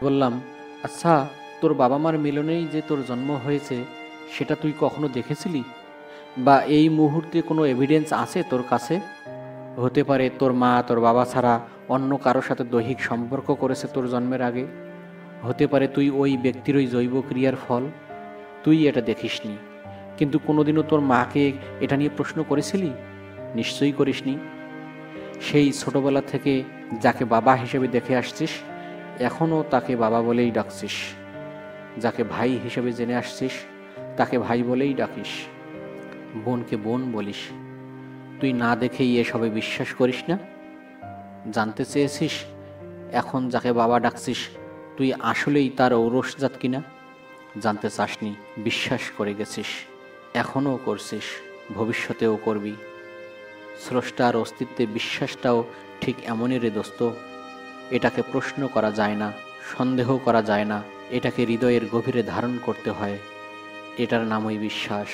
বললাম, আচ্ছা, তোর বাবা মার মিলনেই যে তোর জন্ম হয়েছে সেটা তুই কখনো দেখেছিলি? বা এই মুহূর্তে কোনো এভিডেন্স আছে তোর কাছে? হতে পারে তোর মা তোর বাবা ছাড়া অন্য কারোর সাথে দৈহিক সম্পর্ক করেছে তোর জন্মের আগে। হতে পারে তুই ওই ব্যক্তির ওই জৈব ক্রিয়ার ফল। তুই এটা দেখিসনি, কিন্তু কোনোদিনও তোর মাকে এটা নিয়ে প্রশ্ন করেছিলি? নিশ্চয়ই করিসনি। সেই ছোটবেলা থেকে যাকে বাবা হিসেবে দেখে আসছিস, এখনও তাকে বাবা বলেই ডাকছিস। যাকে ভাই হিসেবে জেনে আসছিস, তাকে ভাই বলেই ডাকিস। বোনকে বোন বলিস। তুই না দেখেই এসবে বিশ্বাস করিস না? জানতে চেয়েছিস এখন যাকে বাবা ডাকছিস তুই আসলেই তার ঔরসজাত কিনা? জানতে চাসনি, বিশ্বাস করে গেছিস। এখনও করছিস, ভবিষ্যতেও করবি। স্রষ্টার অস্তিত্বে বিশ্বাসটাও ঠিক এমনই রে দোস্ত। এটাকে প্রশ্ন করা যায় না, সন্দেহ করা যায় না। এটাকে হৃদয়ের গভীরে ধারণ করতে হয়। এটার নামই বিশ্বাস।